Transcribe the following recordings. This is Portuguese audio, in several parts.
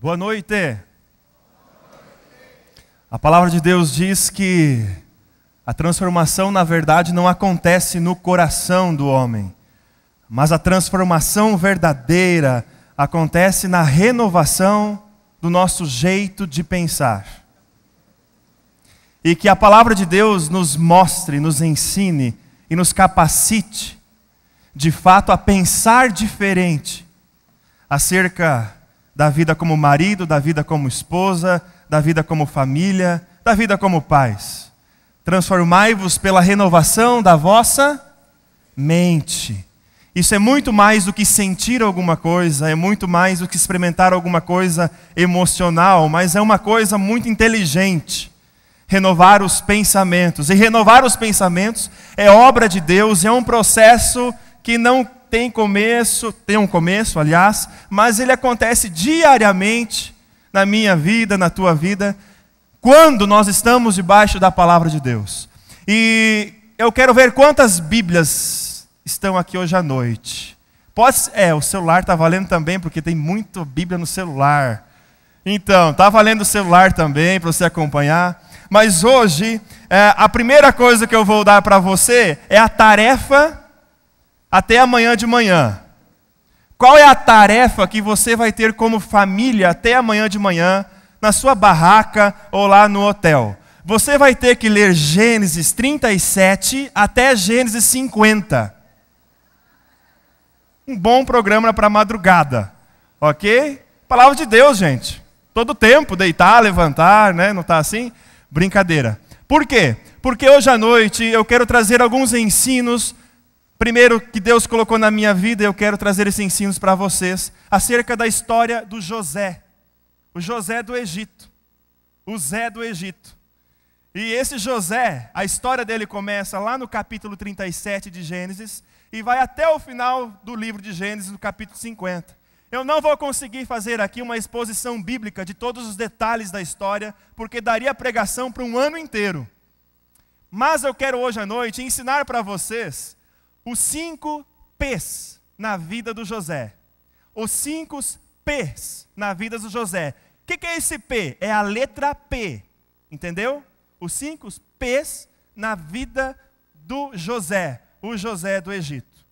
Boa noite. A palavra de Deus diz que a transformação, na verdade, não acontece no coração do homem, mas a transformação verdadeira acontece na renovação do nosso jeito de pensar. E que a palavra de Deus nos mostre, nos ensine e nos capacite, de fato, a pensar diferente acerca da vida como marido, da vida como esposa, da vida como família, da vida como pais. Transformai-vos pela renovação da vossa mente. Isso é muito mais do que sentir alguma coisa, é muito mais do que experimentar alguma coisa emocional, mas é uma coisa muito inteligente. Renovar os pensamentos. E renovar os pensamentos é obra de Deus, é um processo que não tem começo, tem um começo, aliás, mas ele acontece diariamente na minha vida, na tua vida, quando nós estamos debaixo da palavra de Deus. E eu quero ver quantas Bíblias estão aqui hoje à noite. O celular está valendo também, porque tem muita Bíblia no celular. Então, está valendo o celular também, para você acompanhar. Mas hoje, a primeira coisa que eu vou dar para você é a tarefa até amanhã de manhã. Qual é a tarefa que você vai ter como família até amanhã de manhã, na sua barraca ou lá no hotel? Você vai ter que ler Gênesis 37 até Gênesis 50. Um bom programa para madrugada, ok? Palavra de Deus, gente. Todo tempo, deitar, levantar, né? Não está assim? Brincadeira. Por quê? Porque hoje à noite eu quero trazer alguns ensinos. Primeiro, que Deus colocou na minha vida, eu quero trazer esses ensinos para vocês, acerca da história do José. O José do Egito. O Zé do Egito. E esse José, a história dele começa lá no capítulo 37 de Gênesis, e vai até o final do livro de Gênesis, no capítulo 50. Eu não vou conseguir fazer aqui uma exposição bíblica de todos os detalhes da história, porque daria pregação para um ano inteiro. Mas eu quero hoje à noite ensinar para vocês os 5 P's na vida do José. Os 5 P's na vida do José. O que é esse P? É a letra P. Entendeu? Os 5 P's na vida do José. O José do Egito.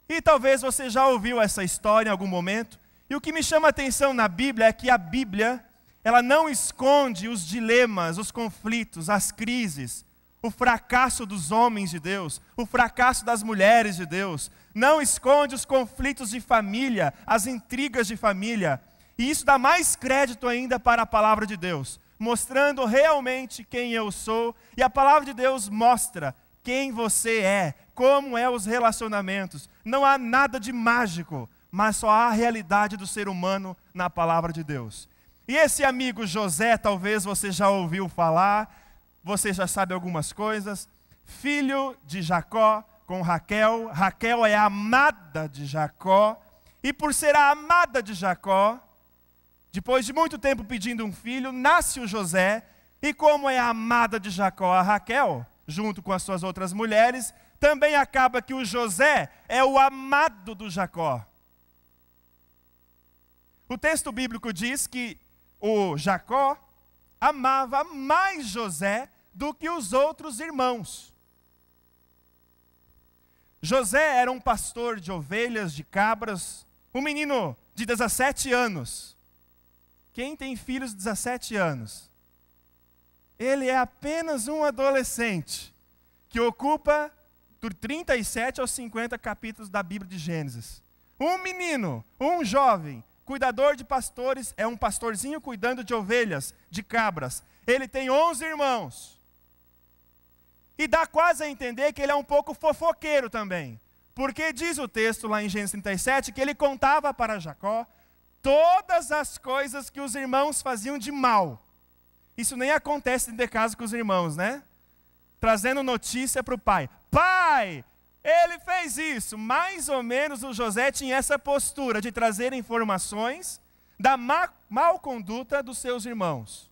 E talvez você já ouviu essa história em algum momento. E o que me chama a atenção na Bíblia é que a Bíblia, ela não esconde os dilemas, os conflitos, as crises, o fracasso dos homens de Deus, o fracasso das mulheres de Deus. Não esconde os conflitos de família, as intrigas de família. E isso dá mais crédito ainda para a palavra de Deus, mostrando realmente quem eu sou. E a palavra de Deus mostra quem você é, como é os relacionamentos. Não há nada de mágico, mas só há a realidade do ser humano na palavra de Deus. E esse amigo José, talvez você já ouviu falar, você já sabe algumas coisas. Filho de Jacó com Raquel. Raquel é a amada de Jacó. E por ser a amada de Jacó, depois de muito tempo pedindo um filho, nasce o José. E como é a amada de Jacó a Raquel, junto com as suas outras mulheres, também acaba que o José é o amado do Jacó. O texto bíblico diz que o Jacó amava mais José do que os outros irmãos. José era um pastor de ovelhas, de cabras, um menino de 17 anos. Quem tem filhos de 17 anos? Ele é apenas um adolescente que ocupa do 37 aos 50 capítulos da Bíblia de Gênesis. Um menino, um jovem, cuidador de pastores, é um pastorzinho cuidando de ovelhas, de cabras. Ele tem 11 irmãos. E dá quase a entender que ele é um pouco fofoqueiro também. Porque diz o texto lá em Gênesis 37 que ele contava para Jacó todas as coisas que os irmãos faziam de mal. Isso nem acontece de casa com os irmãos, né? Trazendo notícia para o pai. Pai, ele fez isso. Mais ou menos o José tinha essa postura de trazer informações da mal conduta dos seus irmãos.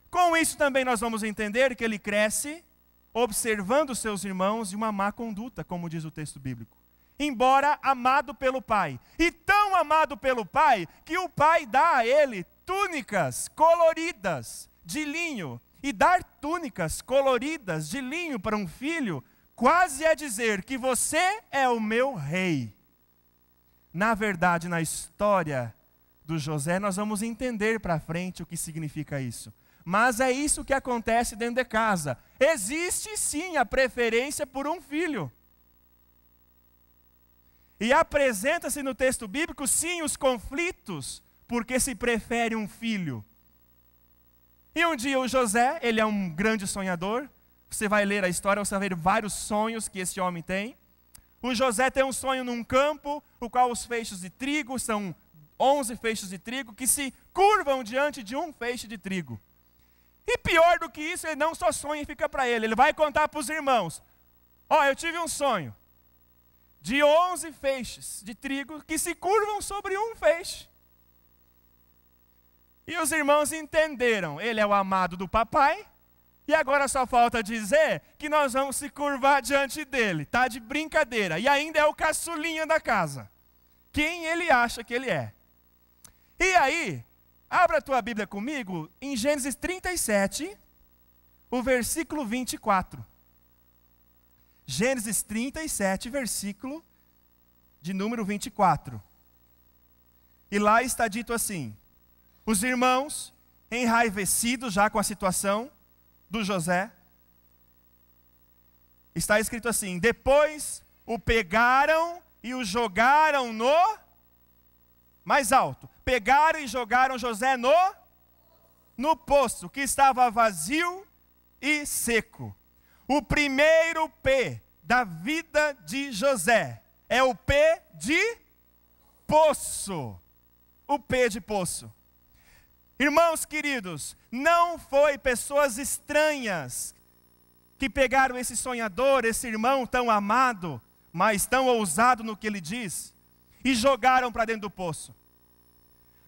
Com isso também nós vamos entender que ele cresce observando seus irmãos de uma má conduta, como diz o texto bíblico. embora amado pelo pai. E tão amado pelo pai, que o pai dá a ele túnicas coloridas de linho. E dar túnicas coloridas de linho para um filho, quase é dizer que você é o meu rei. Na verdade, na história do José, nós vamos entender para frente o que significa isso. Mas é isso que acontece dentro de casa. Existe sim a preferência por um filho. E apresenta-se no texto bíblico, sim, os conflitos, porque se prefere um filho. E um dia o José, ele é um grande sonhador. Você vai ler a história, você vai ver vários sonhos que esse homem tem. O José tem um sonho num campo, o qual os feixes de trigo, são 11 feixes de trigo, que se curvam diante de um feixe de trigo. E pior do que isso, ele não só sonha e fica para ele vai contar para os irmãos. Eu tive um sonho de 11 feixes de trigo que se curvam sobre um feixe. E os irmãos entenderam, ele é o amado do papai, e agora só falta dizer que nós vamos se curvar diante dele. Tá de brincadeira. E ainda é o caçulinha da casa. Quem ele acha que ele é? E aí, abra a tua Bíblia comigo em Gênesis 37, o versículo 24. Gênesis 37, versículo de número 24. E lá está dito assim: os irmãos, enraivecidos já com a situação do José, está escrito assim: depois o pegaram e o jogaram no... mais alto. Pegaram e jogaram José no poço, que estava vazio e seco. O primeiro P da vida de José é o P de poço. O P de poço. Irmãos queridos, não foi pessoas estranhas que pegaram esse sonhador, esse irmão tão amado, mas tão ousado no que ele diz, e jogaram para dentro do poço.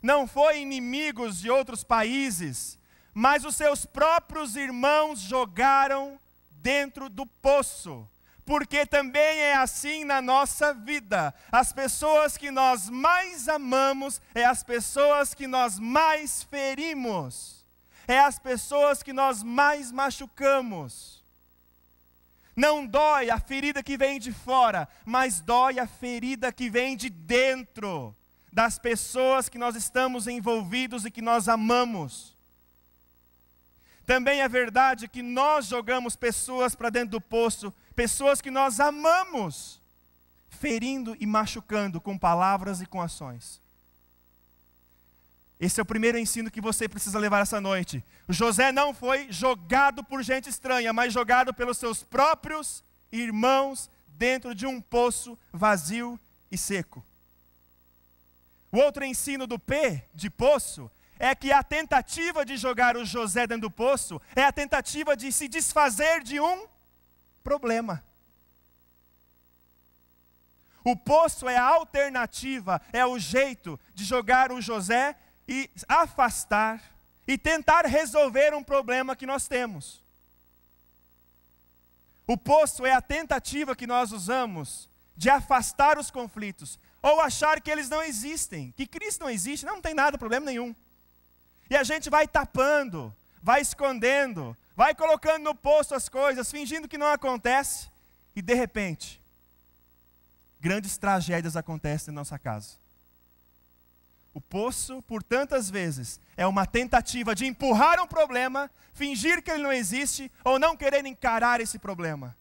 Não foi inimigos de outros países, mas os seus próprios irmãos jogaram dentro do poço. Porque também é assim na nossa vida. As pessoas que nós mais amamos é as pessoas que nós mais ferimos. É as pessoas que nós mais machucamos. Não dói a ferida que vem de fora, mas dói a ferida que vem de dentro, das pessoas que nós estamos envolvidos e que nós amamos. Também é verdade que nós jogamos pessoas para dentro do poço, pessoas que nós amamos, ferindo e machucando com palavras e com ações. Esse é o primeiro ensino que você precisa levar essa noite. O José não foi jogado por gente estranha, mas jogado pelos seus próprios irmãos dentro de um poço vazio e seco. O outro ensino do P, de poço, é que a tentativa de jogar o José dentro do poço é a tentativa de se desfazer de um problema. O poço é a alternativa, é o jeito de jogar o José e afastar e tentar resolver um problema que nós temos. O poço é a tentativa que nós usamos de afastar os conflitos, ou achar que eles não existem, que Cristo não existe, não tem nada, problema nenhum. E a gente vai tapando, vai escondendo, vai colocando no poço as coisas, fingindo que não acontece, e de repente, grandes tragédias acontecem na nossa casa. O poço, por tantas vezes, é uma tentativa de empurrar um problema, fingir que ele não existe, ou não querer encarar esse problema.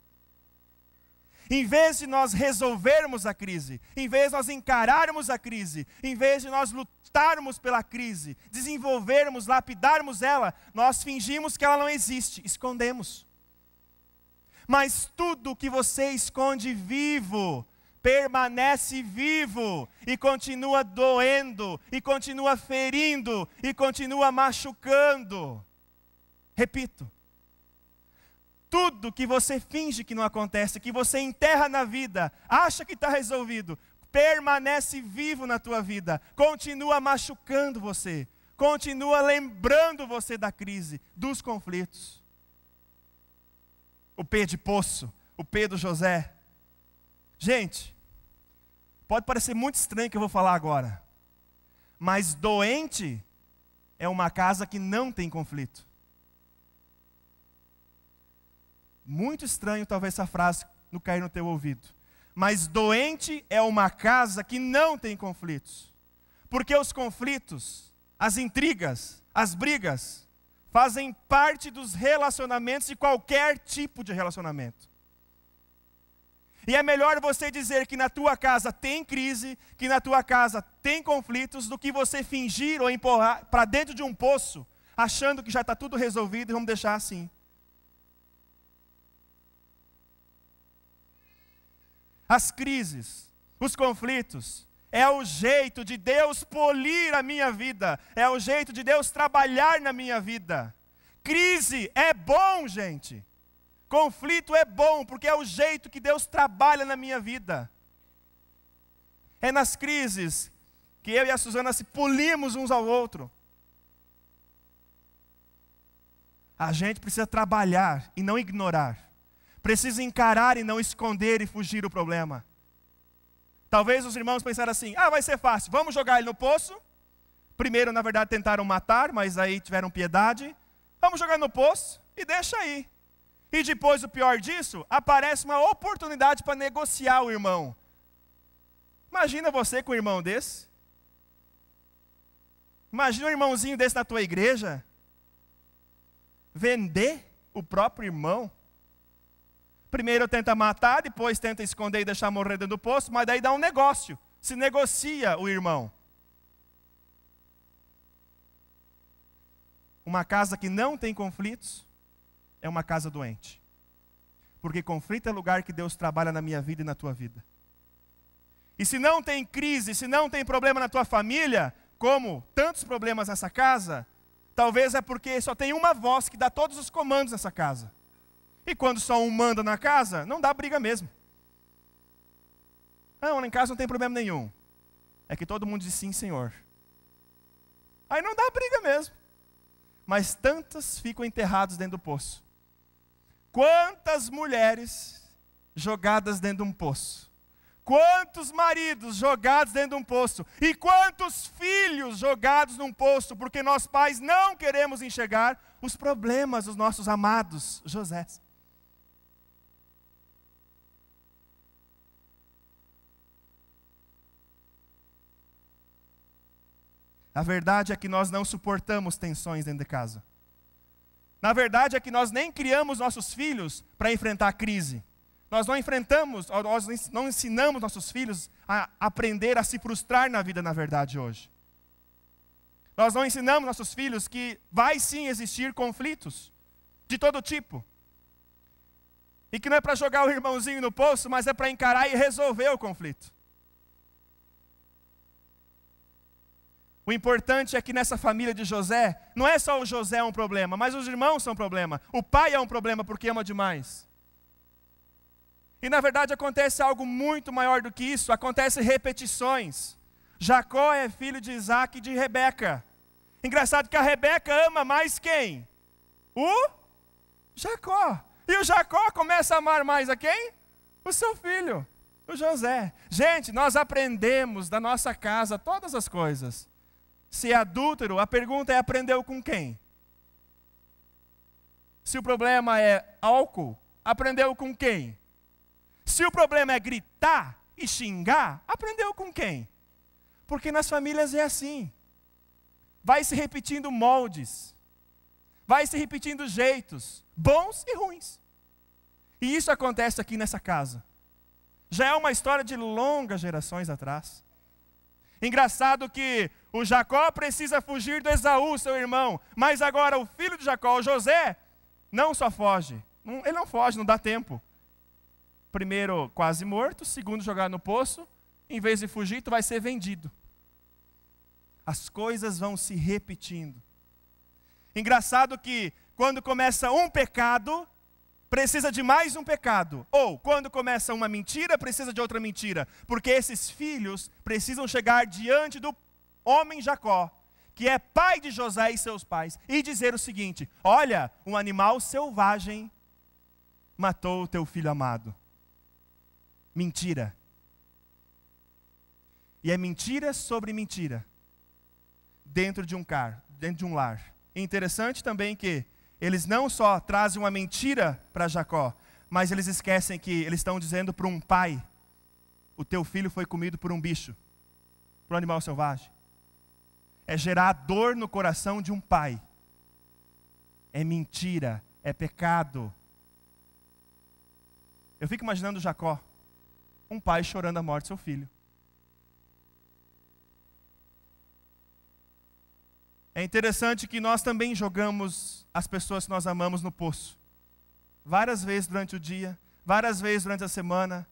Em vez de nós resolvermos a crise, em vez de nós encararmos a crise, em vez de nós lutarmos pela crise, desenvolvermos, lapidarmos ela, nós fingimos que ela não existe, escondemos. Mas tudo que você esconde vivo, permanece vivo, e continua doendo, e continua ferindo, e continua machucando. Repito. Tudo que você finge que não acontece, que você enterra na vida, acha que está resolvido, permanece vivo na tua vida, continua machucando você, continua lembrando você da crise, dos conflitos. O P de poço, o P do José. Gente, pode parecer muito estranho o que eu vou falar agora, mas doente é uma casa que não tem conflito. Muito estranho talvez essa frase não cair no teu ouvido. Mas doente é uma casa que não tem conflitos. Porque os conflitos, as intrigas, as brigas, fazem parte dos relacionamentos de qualquer tipo de relacionamento. E é melhor você dizer que na tua casa tem crise, que na tua casa tem conflitos, do que você fingir ou empurrar para dentro de um poço, achando que já está tudo resolvido e vamos deixar assim. As crises, os conflitos, é o jeito de Deus polir a minha vida, é o jeito de Deus trabalhar na minha vida. Crise é bom, gente. Conflito é bom, porque é o jeito que Deus trabalha na minha vida. É nas crises que eu e a Suzana se polimos uns ao outro. A gente precisa trabalhar e não ignorar. Precisa encarar e não esconder e fugir do problema. Talvez os irmãos pensaram assim, vai ser fácil, vamos jogar ele no poço. Primeiro, na verdade, tentaram matar, mas aí tiveram piedade. Vamos jogar no poço e deixa aí. E depois, o pior disso, aparece uma oportunidade para negociar o irmão. Imagina você com um irmão desse. Imagina um irmãozinho desse na tua igreja. Vender o próprio irmão. Primeiro tenta matar, depois tenta esconder e deixar morrer dentro do poço, mas daí dá um negócio. Se negocia o irmão. Uma casa que não tem conflitos é uma casa doente. Porque conflito é lugar que Deus trabalha na minha vida e na tua vida. E se não tem crise, se não tem problema na tua família, como tantos problemas nessa casa, talvez é porque só tem uma voz que dá todos os comandos nessa casa. E quando só um manda na casa, não dá briga mesmo. Não, em casa não tem problema nenhum. É que todo mundo diz sim, Senhor. Aí não dá briga mesmo. Mas tantas ficam enterradas dentro do poço. Quantas mulheres jogadas dentro de um poço. Quantos maridos jogados dentro de um poço. E quantos filhos jogados num poço. Porque nós pais não queremos enxergar os problemas dos nossos amados José. A verdade é que nós não suportamos tensões dentro de casa. Na verdade é que nós nem criamos nossos filhos para enfrentar a crise. Nós não ensinamos nossos filhos a aprender a se frustrar na vida, na verdade, hoje. Nós não ensinamos nossos filhos que vai sim existir conflitos, de todo tipo. E que não é para jogar o irmãozinho no poço, mas é para encarar e resolver o conflito. O importante é que nessa família de José, não é só o José um problema, mas os irmãos são um problema. O pai é um problema porque ama demais. E na verdade acontece algo muito maior do que isso, acontece repetições. Jacó é filho de Isaac e de Rebeca. Engraçado que a Rebeca ama mais quem? O Jacó. E o Jacó começa a amar mais a quem? O seu filho, o José. Gente, nós aprendemos da nossa casa todas as coisas. Se é adúltero, a pergunta é: aprendeu com quem? Se o problema é álcool, aprendeu com quem? Se o problema é gritar e xingar, aprendeu com quem? Porque nas famílias é assim. Vai se repetindo moldes. Vai se repetindo jeitos, bons e ruins. E isso acontece aqui nessa casa. Já é uma história de longas gerações atrás. Engraçado que o Jacó precisa fugir do Esaú, seu irmão. Mas agora o filho de Jacó, o José, não só foge. Ele não foge, não dá tempo. Primeiro, quase morto. Segundo, jogado no poço. Em vez de fugir, tu vai ser vendido. As coisas vão se repetindo. Engraçado que quando começa um pecado, precisa de mais um pecado. Ou, quando começa uma mentira, precisa de outra mentira. Porque esses filhos precisam chegar diante do homem Jacó, que é pai de José e seus pais, e dizer o seguinte: olha, um animal selvagem matou o teu filho amado. Mentira. E é mentira sobre mentira dentro de um lar. E interessante também que eles não só trazem uma mentira para Jacó, mas eles esquecem que eles estão dizendo para um pai: o teu filho foi comido por um bicho, por um animal selvagem. É gerar dor no coração de um pai. É mentira, é pecado. Eu fico imaginando Jacó, um pai chorando a morte do seu filho. É interessante que nós também jogamos as pessoas que nós amamos no poço. Várias vezes durante o dia, várias vezes durante a semana,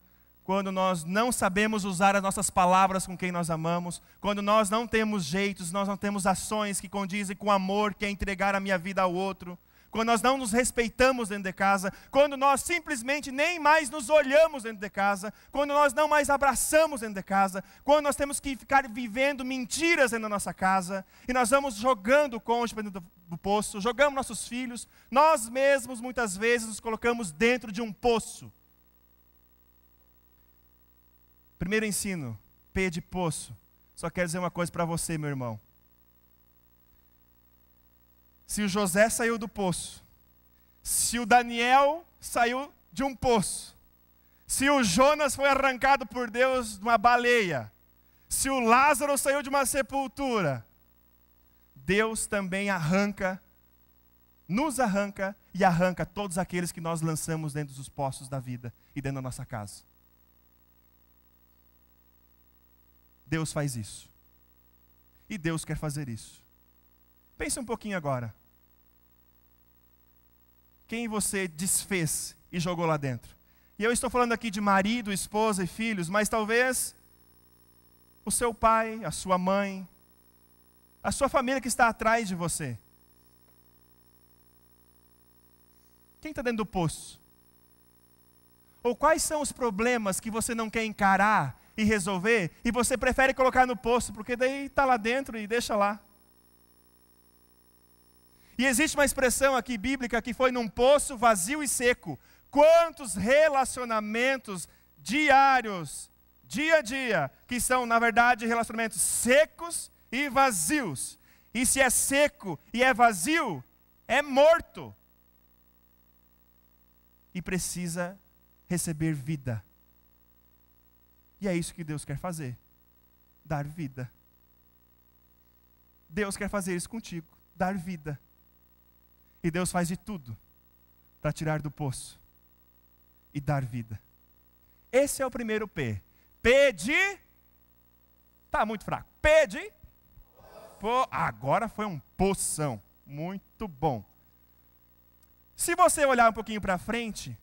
quando nós não sabemos usar as nossas palavras com quem nós amamos, quando nós não temos jeitos, nós não temos ações que condizem com o amor, que é entregar a minha vida ao outro, quando nós não nos respeitamos dentro de casa, quando nós simplesmente nem mais nos olhamos dentro de casa, quando nós não mais abraçamos dentro de casa, quando nós temos que ficar vivendo mentiras dentro da nossa casa, e nós vamos jogando o cônjuge dentro do poço, jogamos nossos filhos, nós mesmos muitas vezes nos colocamos dentro de um poço. Primeiro ensino, P de poço. Só quero dizer uma coisa para você, meu irmão. Se o José saiu do poço, se o Daniel saiu de um poço, se o Jonas foi arrancado por Deus de uma baleia, se o Lázaro saiu de uma sepultura, Deus também arranca, nos arranca e arranca todos aqueles que nós lançamos dentro dos poços da vida e dentro da nossa casa. Deus faz isso. E Deus quer fazer isso. Pense um pouquinho agora. Quem você desfez e jogou lá dentro? E eu estou falando aqui de marido, esposa e filhos, mas talvez o seu pai, a sua mãe, a sua família que está atrás de você. Quem está dentro do poço? Ou quais são os problemas que você não quer encarar e resolver, e você prefere colocar no poço, porque daí está lá dentro e deixa lá. E existe uma expressão aqui bíblica que foi num poço vazio e seco. Quantos relacionamentos diários, dia a dia, que são na verdade relacionamentos secos e vazios. E se é seco e é vazio, é morto. E precisa receber vida. E é isso que Deus quer fazer. Dar vida. Deus quer fazer isso contigo. Dar vida. E Deus faz de tudo para tirar do poço e dar vida. Esse é o primeiro P. P de... Está muito fraco. P de... Agora foi um poção. Muito bom. Se você olhar um pouquinho para frente,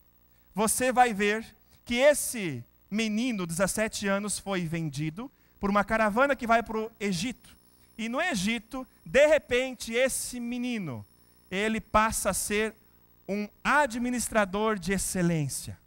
você vai ver que esse menino, 17 anos, foi vendido por uma caravana que vai para o Egito. E no Egito, de repente, esse menino, ele passa a ser um administrador de excelência.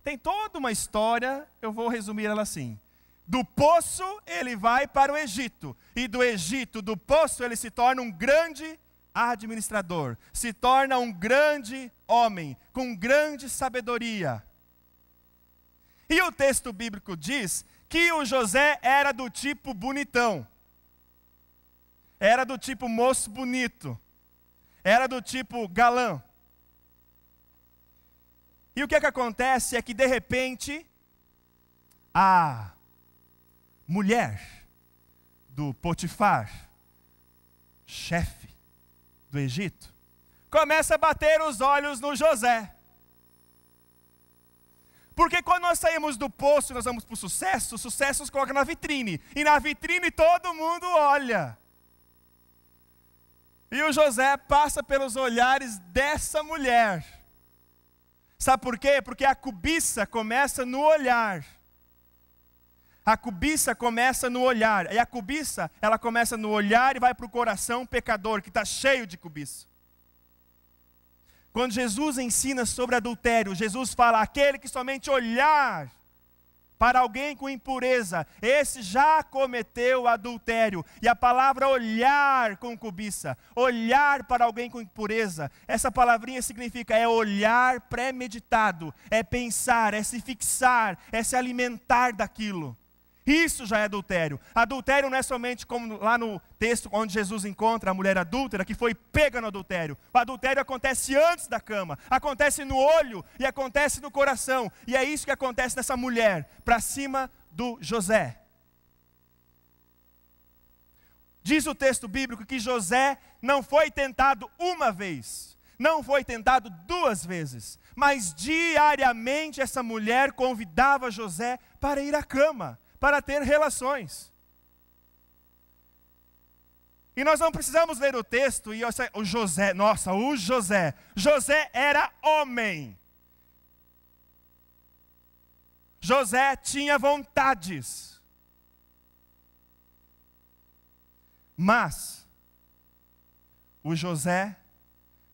Tem toda uma história, eu vou resumir ela assim. Do poço, ele vai para o Egito. E do Egito, do poço, ele se torna um grande administrador. Se torna um grande homem, com grande sabedoria. E o texto bíblico diz que o José era do tipo bonitão. Era do tipo moço bonito. Era do tipo galã. E o que acontece é que de repente, a mulher do Potifar, chefe do Egito, começa a bater os olhos no José. Porque quando nós saímos do poço e nós vamos para o sucesso nos coloca na vitrine. E na vitrine todo mundo olha. E o José passa pelos olhares dessa mulher. Sabe por quê? Porque a cobiça começa no olhar. A cobiça começa no olhar. E a cobiça, ela começa no olhar e vai para o coração pecador, que está cheio de cobiça. Quando Jesus ensina sobre adultério, Jesus fala, aquele que somente olhar para alguém com impureza, esse já cometeu adultério. E a palavra olhar com cobiça, olhar para alguém com impureza, essa palavrinha significa é olhar premeditado, é pensar, é se fixar, é se alimentar daquilo. Isso já é adultério. Adultério não é somente como lá no texto onde Jesus encontra a mulher adúltera que foi pega no adultério. O adultério acontece antes da cama, acontece no olho e acontece no coração. E é isso que acontece nessa mulher, para cima do José. Diz o texto bíblico que José não foi tentado uma vez, não foi tentado 2 vezes, mas diariamente essa mulher convidava José para ir à cama, para ter relações. E nós não precisamos ler o texto e o José, José era homem. José tinha vontades. Mas o José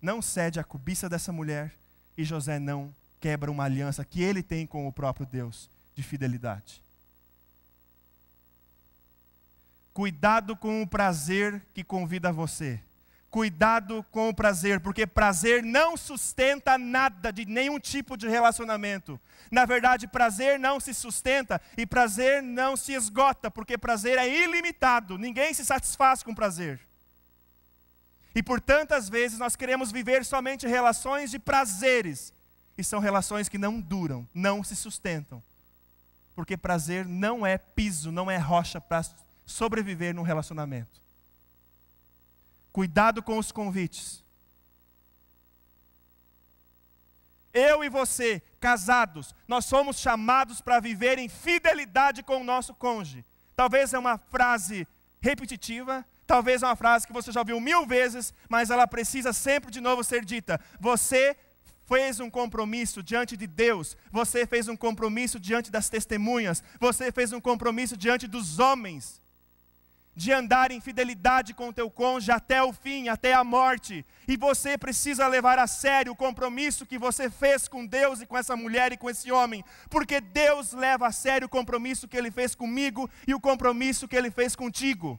não cede à cobiça dessa mulher e José não quebra uma aliança que ele tem com o próprio Deus de fidelidade. Cuidado com o prazer que convida você. Cuidado com o prazer, porque prazer não sustenta nada de nenhum tipo de relacionamento. Na verdade, prazer não se sustenta e prazer não se esgota, porque prazer é ilimitado. Ninguém se satisfaz com prazer. E por tantas vezes nós queremos viver somente relações de prazeres. E são relações que não duram, não se sustentam. Porque prazer não é piso, não é rocha para sobreviver num relacionamento. Cuidado com os convites. Eu e você, casados, nós somos chamados para viver em fidelidade com o nosso cônjuge. Talvez é uma frase repetitiva, talvez é uma frase que você já ouviu 1000 vezes, mas ela precisa sempre de novo ser dita. Você fez um compromisso diante de Deus, você fez um compromisso diante das testemunhas, você fez um compromisso diante dos homens, de andar em fidelidade com o teu cônjuge até o fim, até a morte. E você precisa levar a sério o compromisso que você fez com Deus e com essa mulher e com esse homem. Porque Deus leva a sério o compromisso que Ele fez comigo e o compromisso que Ele fez contigo.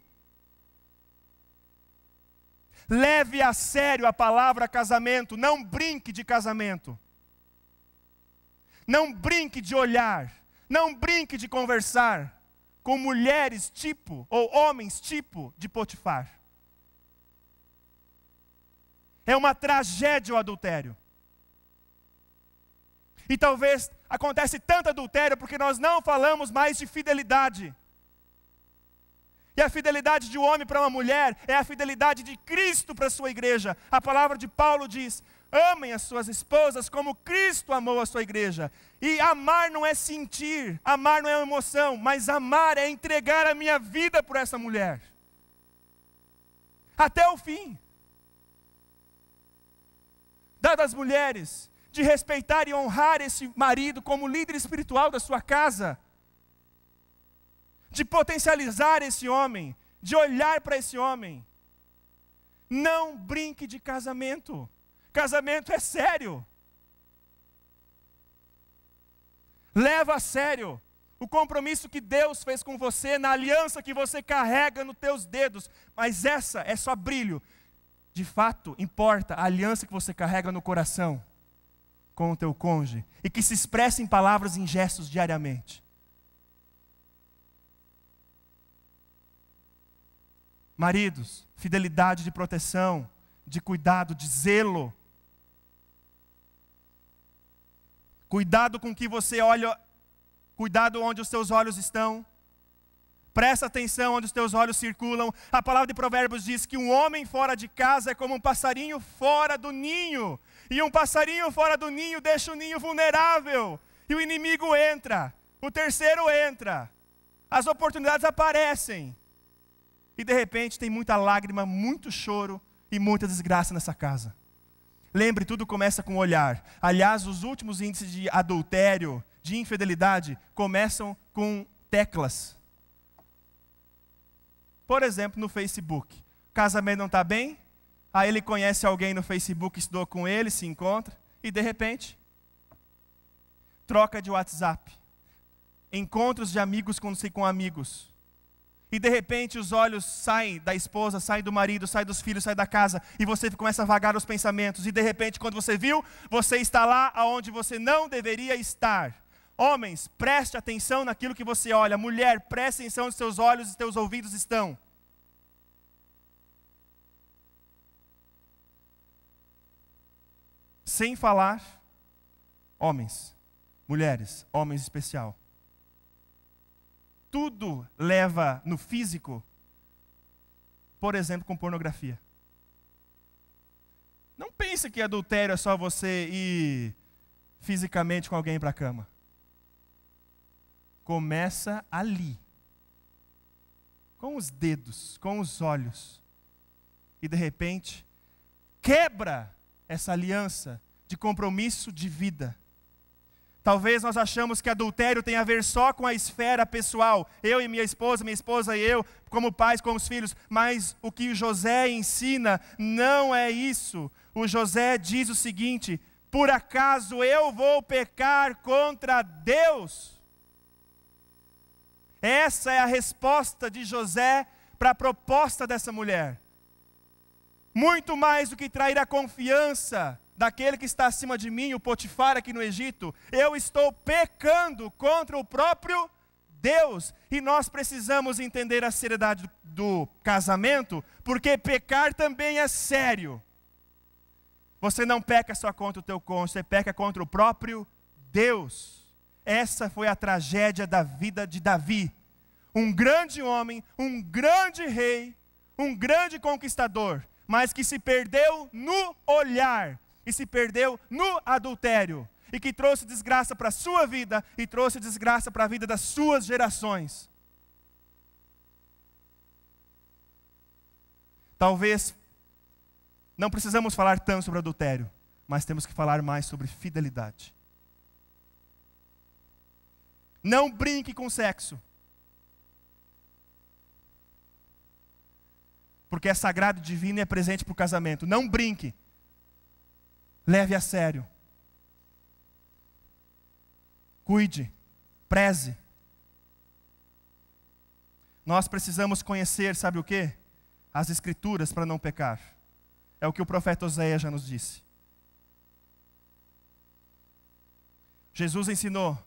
Leve a sério a palavra casamento, não brinque de casamento. Não brinque de olhar, não brinque de conversar com mulheres tipo, ou homens tipo de Potifar. É uma tragédia o adultério. E talvez acontece tanto adultério porque nós não falamos mais de fidelidade. E a fidelidade de um homem para uma mulher é a fidelidade de Cristo para a sua igreja. A palavra de Paulo diz: amem as suas esposas como Cristo amou a sua igreja. E amar não é sentir, amar não é uma emoção, mas amar é entregar a minha vida por essa mulher. Até o fim. Dado às mulheres de respeitar e honrar esse marido como líder espiritual da sua casa. De potencializar esse homem, de olhar para esse homem. Não brinque de casamento. Casamento é sério. Leva a sério o compromisso que Deus fez com você, na aliança que você carrega nos teus dedos. Mas essa é só brilho. De fato, importa a aliança que você carrega no coração com o teu cônjuge e que se expressa em palavras e em gestos diariamente. Maridos, fidelidade de proteção, de cuidado, de zelo. Cuidado com o que você olha, cuidado onde os teus olhos estão. Presta atenção onde os teus olhos circulam. A palavra de Provérbios diz que um homem fora de casa é como um passarinho fora do ninho. E um passarinho fora do ninho deixa o ninho vulnerável. E o inimigo entra, o terceiro entra. As oportunidades aparecem. E de repente tem muita lágrima, muito choro e muita desgraça nessa casa. Lembre, tudo começa com o olhar. Aliás, os últimos índices de adultério, de infidelidade, começam com teclas. Por exemplo, no Facebook. O casamento não está bem, aí ele conhece alguém no Facebook, estudou com ele, se encontra, e de repente, troca de WhatsApp. encontros de amigos com amigos. E de repente os olhos saem da esposa, saem do marido, saem dos filhos, saem da casa. E você começa a vagar os pensamentos. E de repente, quando você viu, você está lá onde você não deveria estar. Homens, preste atenção naquilo que você olha. Mulher, preste atenção onde seus olhos e seus ouvidos estão. Sem falar, homens, mulheres, homens em especial. Tudo leva no físico, por exemplo, com pornografia. Não pense que adultério é só você ir fisicamente com alguém para a cama. Começa ali. Com os dedos, com os olhos. E de repente, quebra essa aliança de compromisso de vida. Talvez nós achamos que adultério tem a ver só com a esfera pessoal. Eu e minha esposa e eu, como pais, com os filhos. Mas o que José ensina não é isso. O José diz o seguinte: por acaso eu vou pecar contra Deus? Essa é a resposta de José para a proposta dessa mulher. Muito mais do que trair a confiança daquele que está acima de mim, o Potifar aqui no Egito, eu estou pecando contra o próprio Deus. E nós precisamos entender a seriedade do casamento, porque pecar também é sério. Você não peca só contra o teu cônjuge, você peca contra o próprio Deus. Essa foi a tragédia da vida de Davi. Um grande homem, um grande rei, um grande conquistador, mas que se perdeu no olhar. E se perdeu no adultério. E que trouxe desgraça para a sua vida. E trouxe desgraça para a vida das suas gerações. Talvez não precisamos falar tanto sobre adultério. Mas temos que falar mais sobre fidelidade. Não brinque com sexo. Porque é sagrado, divino e é presente para o casamento. Não brinque. Leve a sério. Cuide. Preze. Nós precisamos conhecer, sabe o quê? As Escrituras para não pecar. É o que o profeta Oséias já nos disse. Jesus ensinou: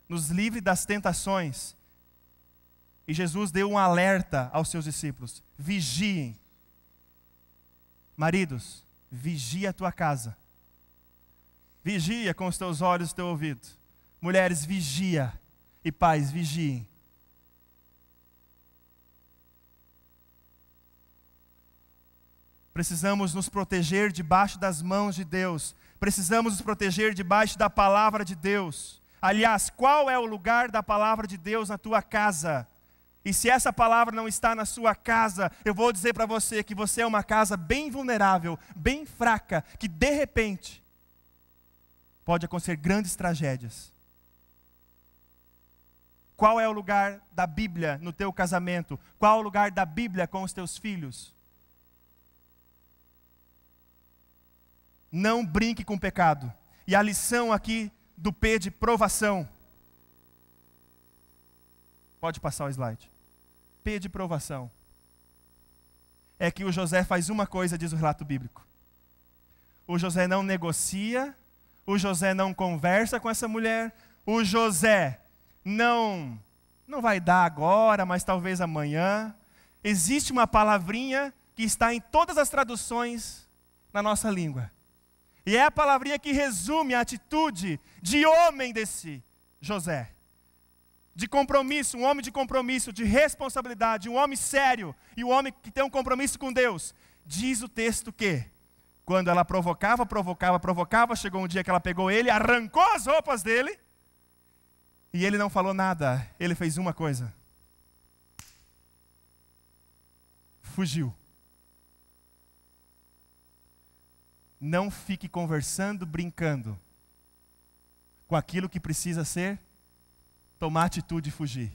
nos livre das tentações. E Jesus deu um alerta aos seus discípulos: vigiem. Maridos, vigia a tua casa. Vigia com os teus olhos e o teu ouvido. Mulheres, vigia. E pais, vigiem. Precisamos nos proteger debaixo das mãos de Deus. Precisamos nos proteger debaixo da palavra de Deus. Aliás, qual é o lugar da palavra de Deus na tua casa? E se essa palavra não está na sua casa, eu vou dizer para você que você é uma casa bem vulnerável, bem fraca, que de repente pode acontecer grandes tragédias. Qual é o lugar da Bíblia no teu casamento? Qual é o lugar da Bíblia com os teus filhos? Não brinque com o pecado. E a lição aqui do P de provação. Pode passar o slide. P de provação. É que o José faz uma coisa, diz o relato bíblico. O José não negocia. O José não conversa com essa mulher. O José não vai dar agora, mas talvez amanhã. Existe uma palavrinha que está em todas as traduções na nossa língua. E é a palavrinha que resume a atitude de homem desse José. De compromisso, um homem de compromisso, de responsabilidade, um homem sério e um homem que tem um compromisso com Deus. Diz o texto que quando ela provocava, chegou um dia que ela pegou ele, arrancou as roupas dele, e ele não falou nada. Ele fez uma coisa: fugiu. Não fique conversando, brincando com aquilo que precisa ser, tomar atitude e fugir.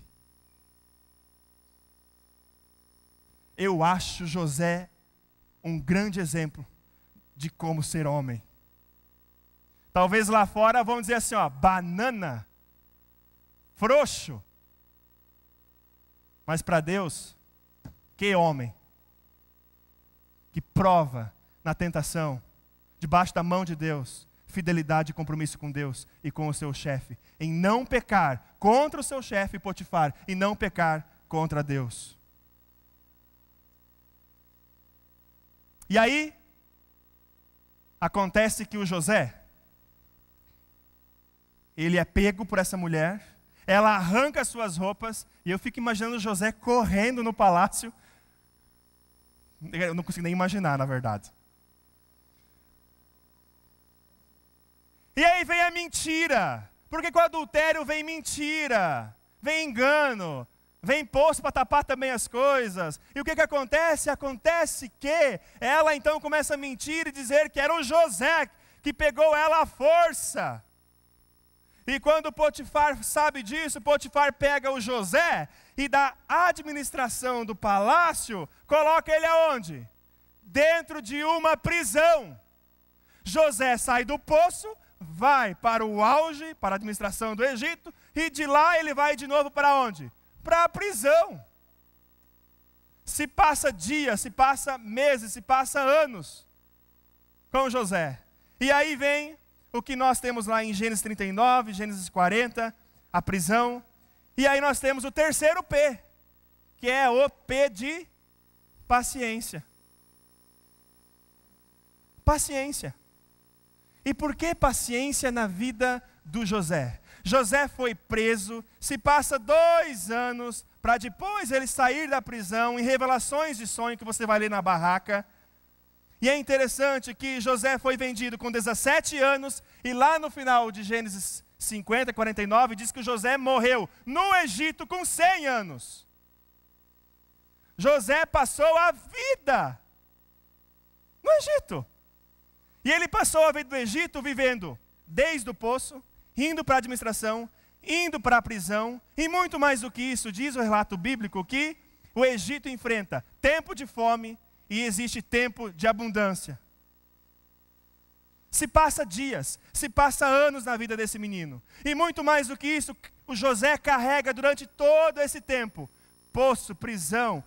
Eu acho José um grande exemplo de como ser homem. Talvez lá fora vão dizer assim, banana, frouxo. Mas para Deus, que homem que prova na tentação, debaixo da mão de Deus, fidelidade e compromisso com Deus e com o seu chefe, em não pecar contra o seu chefe Potifar e não pecar contra Deus. E aí, acontece que o José, ele é pego por essa mulher, ela arranca as suas roupas, e eu fico imaginando José correndo no palácio. Eu não consigo nem imaginar, na verdade. E aí vem a mentira, porque com o adultério vem mentira, vem engano, vem poço para tapar também as coisas. E o que acontece? Acontece que ela então começa a mentir e dizer que era o José que pegou ela à força. E quando Potifar sabe disso, Potifar pega o José e da administração do palácio, coloca ele aonde? Dentro de uma prisão. José sai do poço, vai para o auge, para a administração do Egito, e de lá ele vai de novo para onde? Para a prisão. Se passa dias, se passa meses, se passa anos com José. E aí vem o que nós temos lá em Gênesis 39, Gênesis 40, a prisão. E aí nós temos o terceiro P, que é o P de paciência. Paciência. E por que paciência na vida do José? José foi preso, se passa 2 anos, para depois ele sair da prisão, em revelações de sonho que você vai ler na barraca. E é interessante que José foi vendido com 17 anos, e lá no final de Gênesis 50, 49, diz que José morreu no Egito com 100 anos. José passou a vida no Egito. E ele passou a vida do Egito vivendo desde o poço, indo para a administração, indo para a prisão, e muito mais do que isso, diz o relato bíblico que o Egito enfrenta tempo de fome e existe tempo de abundância. Se passa dias, se passa anos na vida desse menino. E muito mais do que isso, o José carrega durante todo esse tempo poço, prisão,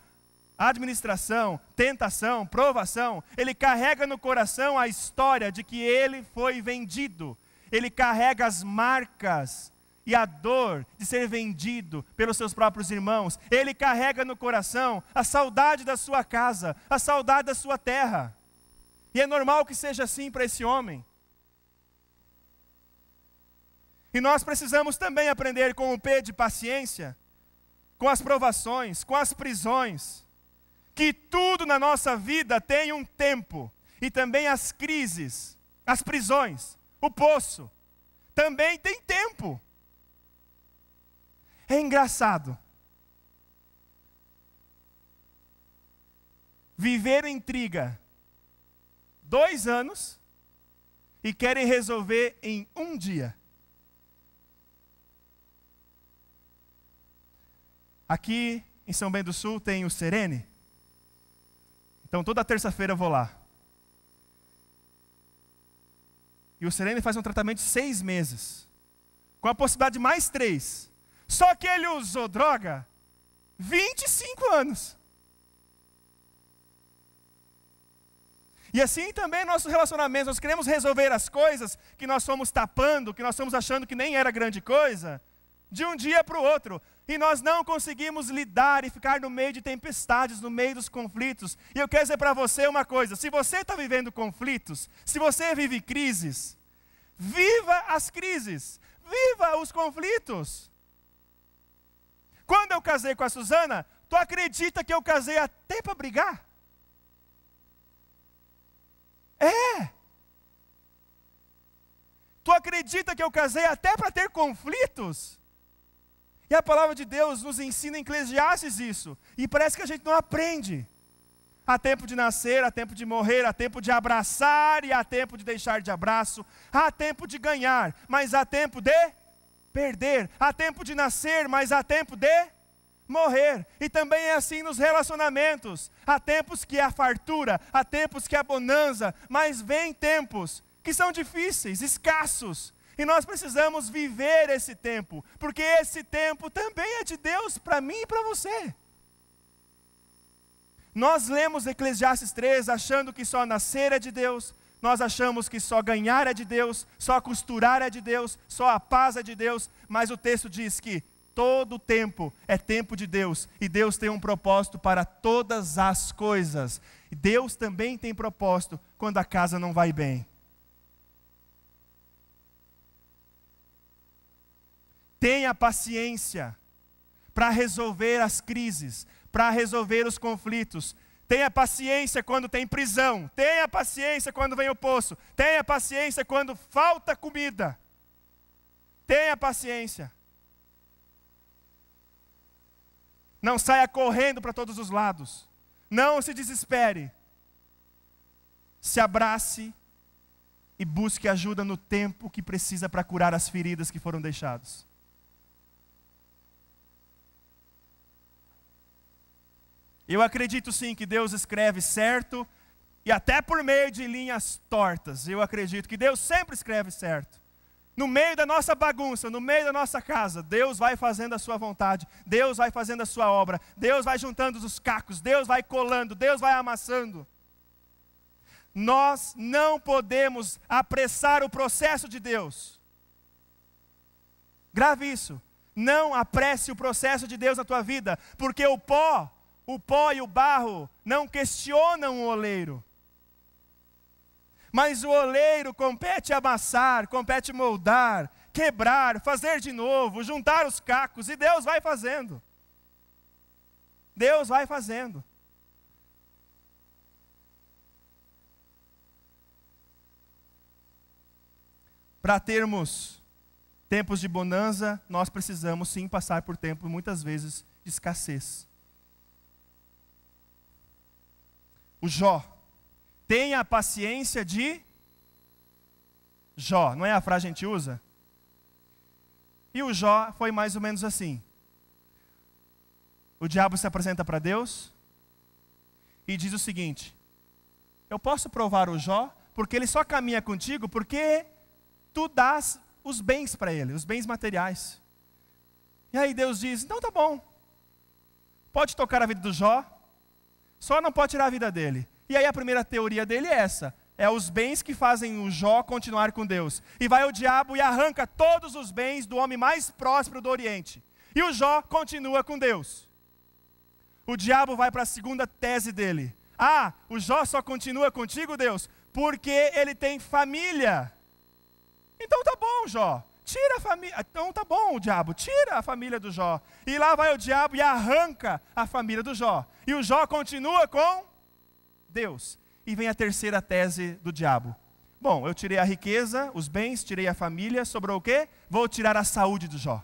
administração, tentação, provação. Ele carrega no coração a história de que ele foi vendido. Ele carrega as marcas e a dor de ser vendido pelos seus próprios irmãos. Ele carrega no coração a saudade da sua casa, a saudade da sua terra. E é normal que seja assim para esse homem. E nós precisamos também aprender com o P de paciência, com as provações, com as prisões, que tudo na nossa vida tem um tempo. E também as crises, as prisões, o poço, também tem tempo. É engraçado. Viver intriga 2 anos e querem resolver em 1 dia. Aqui em São Bento do Sul tem o Serene. Então toda terça-feira eu vou lá. E o Serene faz um tratamento de 6 meses, com a possibilidade de mais 3. Só que ele usou droga 25 anos. E assim também nossos relacionamentos, nós queremos resolver as coisas que nós fomos tapando, que nós fomos achando que nem era grande coisa, de um dia para o outro. E nós não conseguimos lidar e ficar no meio de tempestades, no meio dos conflitos. E eu quero dizer para você uma coisa: se você está vivendo conflitos, se você vive crises, viva as crises, viva os conflitos. Quando eu casei com a Suzana, tu acredita que eu casei até para brigar? É. Tu acredita que eu casei até para ter conflitos? E a palavra de Deus nos ensina em Eclesiastes isso. E parece que a gente não aprende. Há tempo de nascer, há tempo de morrer, há tempo de abraçar e há tempo de deixar de abraço. Há tempo de ganhar, mas há tempo de perder. Há tempo de nascer, mas há tempo de morrer. E também é assim nos relacionamentos. Há tempos que há fartura, há tempos que há bonança, mas vem tempos que são difíceis, escassos. E nós precisamos viver esse tempo, porque esse tempo também é de Deus para mim e para você. Nós lemos Eclesiastes 3 achando que só nascer é de Deus, nós achamos que só ganhar é de Deus, só costurar é de Deus, só a paz é de Deus, mas o texto diz que todo tempo é tempo de Deus, e Deus tem um propósito para todas as coisas. E Deus também tem propósito quando a casa não vai bem. Tenha paciência para resolver as crises, para resolver os conflitos. Tenha paciência quando tem prisão. Tenha paciência quando vem o poço. Tenha paciência quando falta comida. Tenha paciência. Não saia correndo para todos os lados. Não se desespere. Se abrace e busque ajuda no tempo que precisa para curar as feridas que foram deixadas. Eu acredito sim que Deus escreve certo, e até por meio de linhas tortas. Eu acredito que Deus sempre escreve certo. No meio da nossa bagunça, no meio da nossa casa, Deus vai fazendo a sua vontade, Deus vai fazendo a sua obra, Deus vai juntando os cacos, Deus vai colando, Deus vai amassando. Nós não podemos apressar o processo de Deus. Grave isso. Não apresse o processo de Deus na tua vida, porque o pó e o barro não questionam o oleiro. Mas o oleiro compete amassar, compete moldar, quebrar, fazer de novo, juntar os cacos, e Deus vai fazendo. Deus vai fazendo. Para termos tempos de bonança, nós precisamos sim passar por tempos, muitas vezes, de escassez. O Jó, tenha a paciência de Jó, não é a frase que a gente usa? E o Jó foi mais ou menos assim. O diabo se apresenta para Deus e diz o seguinte: eu posso provar o Jó, porque ele só caminha contigo porque tu dás os bens para ele, os bens materiais. E aí Deus diz: então tá bom, pode tocar a vida do Jó, só não pode tirar a vida dele. E aí a primeira teoria dele é essa: é os bens que fazem o Jó continuar com Deus. E vai o diabo e arranca todos os bens do homem mais próspero do Oriente. E o Jó continua com Deus. O diabo vai para a segunda tese dele: ah, o Jó só continua contigo, Deus, porque ele tem família. Então tá bom, Jó, tira a família. Então tá bom, o diabo, tira a família do Jó. E lá vai o diabo e arranca a família do Jó. E o Jó continua com Deus. E vem a terceira tese do diabo: bom, eu tirei a riqueza, os bens, tirei a família, sobrou o quê? Vou tirar a saúde do Jó.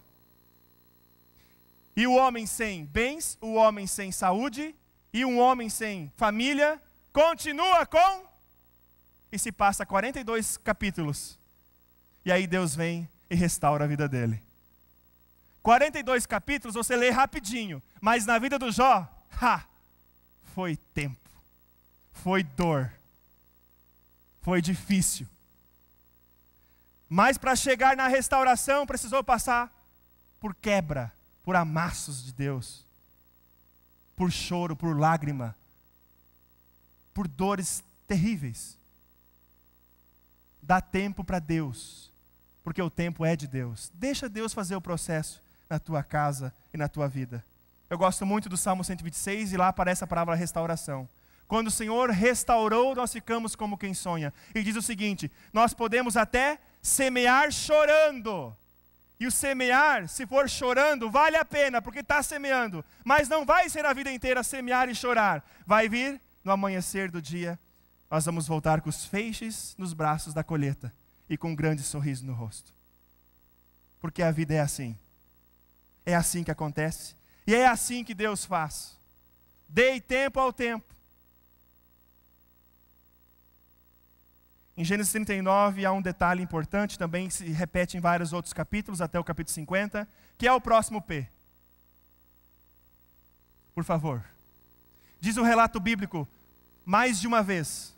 E o homem sem bens, o homem sem saúde, e um homem sem família, continua com... E se passa 42 capítulos. E aí Deus vem e restaura a vida dele. 42 capítulos você lê rapidinho, mas na vida do Jó, foi tempo, foi dor, foi difícil. Mas para chegar na restauração precisou passar por quebra, por amassos de Deus, por choro, por lágrima, por dores terríveis. Dá tempo para Deus, porque o tempo é de Deus. Deixa Deus fazer o processo na tua casa e na tua vida. Eu gosto muito do Salmo 126 e lá aparece a palavra restauração. Quando o Senhor restaurou, nós ficamos como quem sonha. E diz o seguinte: nós podemos até semear chorando. E o semear, se for chorando, vale a pena, porque está semeando. Mas não vai ser a vida inteira semear e chorar. Vai vir no amanhecer do dia, nós vamos voltar com os feixes nos braços da colheita e com um grande sorriso no rosto. Porque a vida é assim. É assim que acontece. E é assim que Deus faz. Dei tempo ao tempo. Em Gênesis 39 há um detalhe importante, também se repete em vários outros capítulos, até o capítulo 50, que é o próximo P. Por favor. Diz o relato bíblico, mais de uma vez,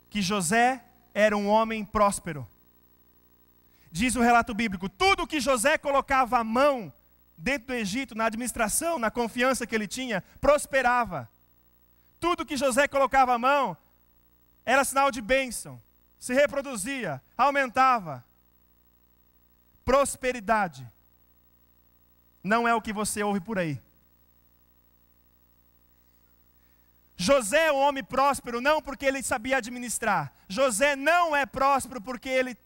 que José era um homem próspero. diz o relato bíblico, tudo que José colocava a mão dentro do Egito, na administração, na confiança que ele tinha, prosperava. Tudo que José colocava a mão era sinal de bênção, se reproduzia, aumentava. Prosperidade não é o que você ouve por aí. José é um homem próspero não porque ele sabia administrar. José não é próspero porque ele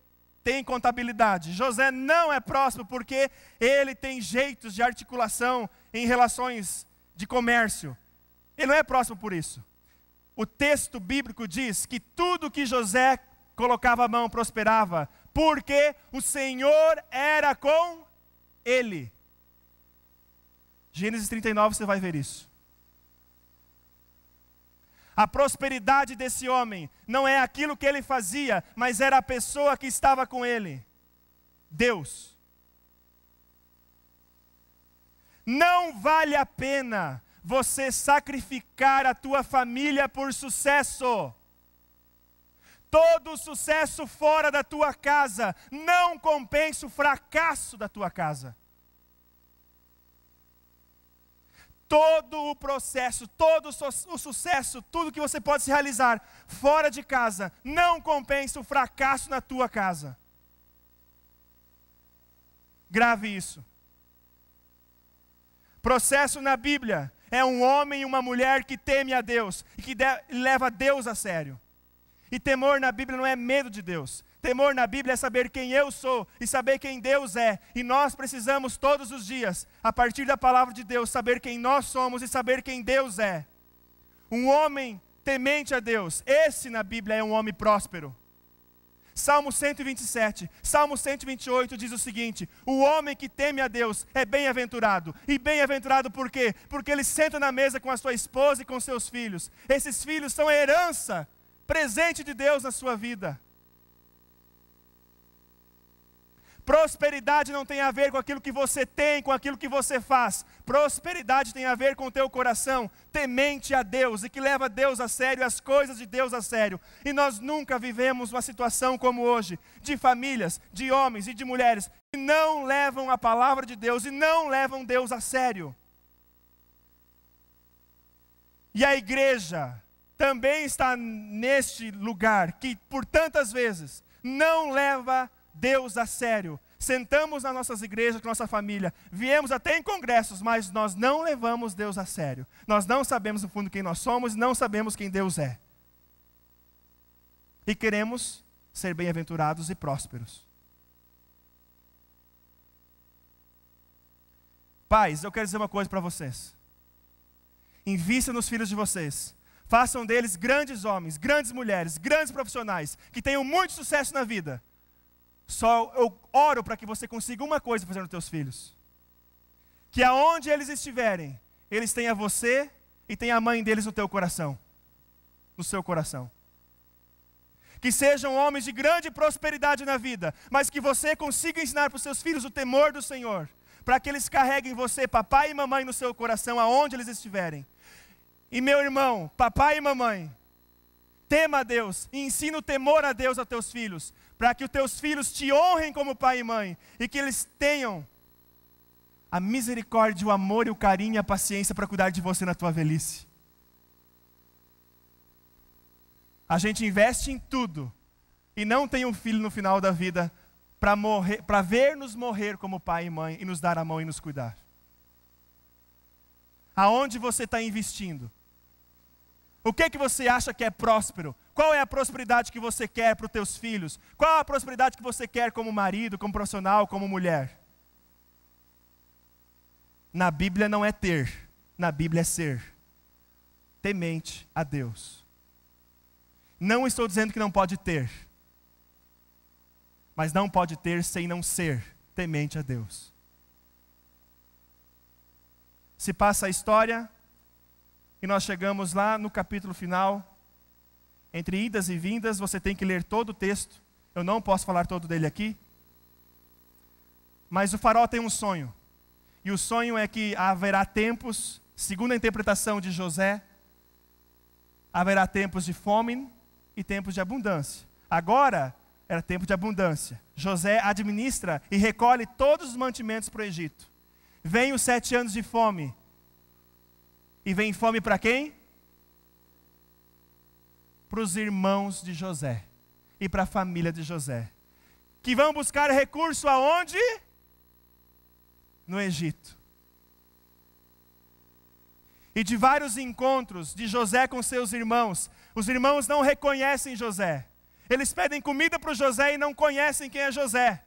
tem contabilidade. José não é próspero porque ele tem jeitos de articulação em relações de comércio. Ele não é próspero por isso. O texto bíblico diz que tudo que José colocava a mão prosperava, porque o Senhor era com ele. Gênesis 39 você vai ver isso. A prosperidade desse homem não é aquilo que ele fazia, mas era a pessoa que estava com ele. Deus. Não vale a pena você sacrificar a tua família por sucesso. Todo sucesso fora da tua casa não compensa o fracasso da tua casa. Todo o processo, todo o sucesso, tudo que você pode se realizar fora de casa, não compensa o fracasso na tua casa. Grave isso. Processo na Bíblia é um homem e uma mulher que teme a Deus e que leva Deus a sério. E temor na Bíblia não é medo de Deus. Temor na Bíblia é saber quem eu sou e saber quem Deus é. E nós precisamos todos os dias, a partir da palavra de Deus, saber quem nós somos e saber quem Deus é. Um homem temente a Deus, esse na Bíblia é um homem próspero. Salmo 127, Salmo 128 diz o seguinte: o homem que teme a Deus é bem-aventurado. E bem-aventurado por quê? Porque ele senta na mesa com a sua esposa e com seus filhos. Esses filhos são a herança, presente de Deus na sua vida. Prosperidade não tem a ver com aquilo que você tem, com aquilo que você faz. Prosperidade tem a ver com o teu coração temente a Deus e que leva Deus a sério, as coisas de Deus a sério. E nós nunca vivemos uma situação como hoje, de famílias, de homens e de mulheres que não levam a palavra de Deus e não levam Deus a sério. E a igreja também está neste lugar que por tantas vezes não leva Deus a sério. Sentamos nas nossas igrejas com nossa família, viemos até em congressos, mas nós não levamos Deus a sério. Nós não sabemos no fundo quem nós somos, não sabemos quem Deus é. E queremos ser bem-aventurados e prósperos. Pais, eu quero dizer uma coisa para vocês. Invista nos filhos de vocês. Façam deles grandes homens, grandes mulheres, grandes profissionais, que tenham muito sucesso na vida. Só eu oro para que você consiga uma coisa fazer nos teus filhos. Que aonde eles estiverem, eles tenham você e tenham a mãe deles no teu coração. No seu coração. Que sejam homens de grande prosperidade na vida, mas que você consiga ensinar para os seus filhos o temor do Senhor. Para que eles carreguem você, papai e mamãe, no seu coração, aonde eles estiverem. E meu irmão, papai e mamãe, tema a Deus e ensina o temor a Deus aos teus filhos, para que os teus filhos te honrem como pai e mãe, e que eles tenham a misericórdia, o amor e o carinho e a paciência para cuidar de você na tua velhice. A gente investe em tudo, e não tem um filho no final da vida, para ver-nos morrer como pai e mãe, e nos dar a mão e nos cuidar. Aonde você está investindo? O que que você acha que é próspero? Qual é a prosperidade que você quer para os teus filhos? Qual é a prosperidade que você quer como marido, como profissional, como mulher? Na Bíblia não é ter, na Bíblia é ser. Temente a Deus. Não estou dizendo que não pode ter, mas não pode ter sem não ser temente a Deus. Se passa a história, e nós chegamos lá no capítulo final. Entre idas e vindas, você tem que ler todo o texto. Eu não posso falar todo dele aqui. Mas o faraó tem um sonho. E o sonho é que haverá tempos, segundo a interpretação de José, haverá tempos de fome e tempos de abundância. Agora era tempo de abundância. José administra e recolhe todos os mantimentos para o Egito. Vem os 7 anos de fome. E vem fome para quem? Para os irmãos de José. E para a família de José. Que vão buscar recurso aonde? No Egito. E de vários encontros de José com seus irmãos, os irmãos não reconhecem José. Eles pedem comida para o José e não conhecem quem é José.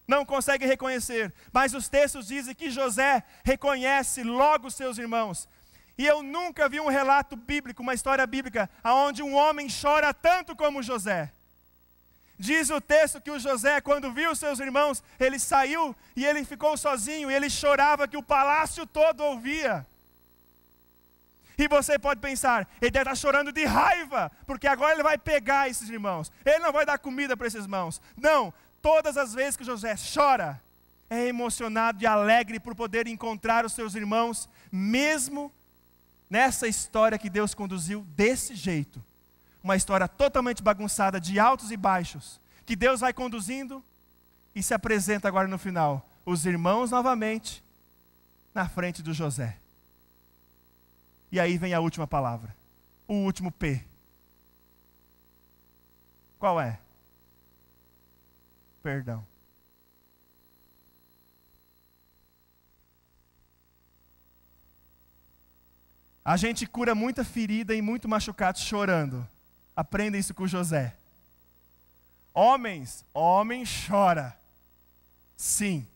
Não conseguem reconhecer. Mas os textos dizem que José reconhece logo seus irmãos. E eu nunca vi um relato bíblico, uma história bíblica, onde um homem chora tanto como José. Diz o texto que o José, quando viu seus irmãos, ele saiu e ele ficou sozinho. E ele chorava que o palácio todo ouvia. E você pode pensar, ele deve estar chorando de raiva, porque agora ele vai pegar esses irmãos. Ele não vai dar comida para esses irmãos. Não, todas as vezes que José chora, é emocionado e alegre por poder encontrar os seus irmãos, mesmo nessa história que Deus conduziu desse jeito. Uma história totalmente bagunçada, de altos e baixos, que Deus vai conduzindo e se apresenta agora no final. Os irmãos novamente na frente do José. E aí vem a última palavra. O último P. Qual é? Perdão. A gente cura muita ferida e muito machucado chorando. Aprenda isso com José. Homem chora. Sim.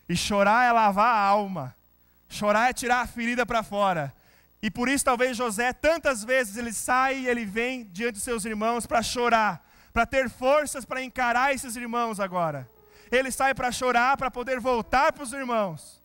E chorar é lavar a alma. Chorar é tirar a ferida para fora. E por isso talvez José, tantas vezes ele sai e ele vem diante dos seus irmãos para chorar. Para ter forças para encarar esses irmãos agora. Ele sai para chorar, para poder voltar para os irmãos.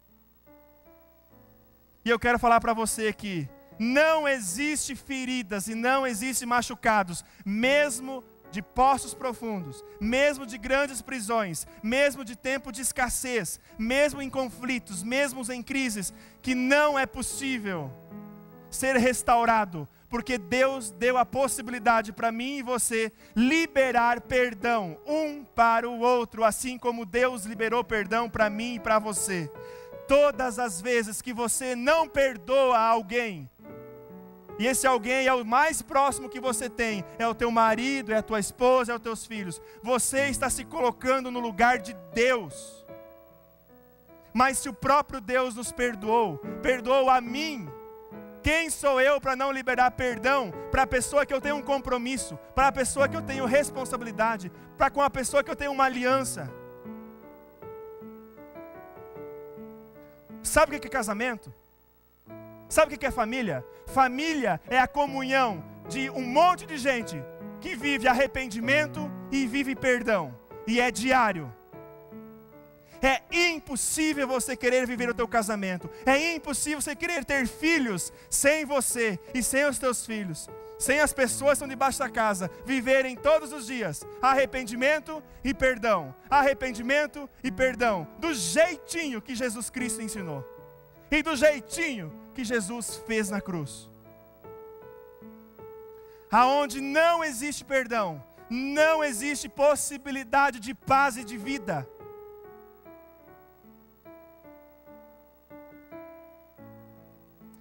E eu quero falar para você que não existe feridas e não existe machucados, mesmo de poços profundos, mesmo de grandes prisões, mesmo de tempo de escassez, mesmo em conflitos, mesmo em crises, que não é possível ser restaurado, porque Deus deu a possibilidade para mim e você liberar perdão um para o outro, assim como Deus liberou perdão para mim e para você. Todas as vezes que você não perdoa alguém, e esse alguém é o mais próximo que você tem, é o teu marido, é a tua esposa, é os teus filhos. Você está se colocando no lugar de Deus. Mas se o próprio Deus nos perdoou a mim, quem sou eu para não liberar perdão para a pessoa que eu tenho um compromisso, para a pessoa que eu tenho responsabilidade, para com a pessoa que eu tenho uma aliança? Sabe o que é casamento? Sabe o que é família? Família é a comunhão de um monte de gente que vive arrependimento e vive perdão. E é diário. É impossível você querer viver o teu casamento. É impossível você querer ter filhos sem você e sem os teus filhos. Sem as pessoas que estão debaixo da casa viverem todos os dias arrependimento e perdão. Arrependimento e perdão. Do jeitinho que Jesus Cristo ensinou. E do jeitinho que Jesus fez na cruz. Aonde não existe perdão, não existe possibilidade de paz e de vida.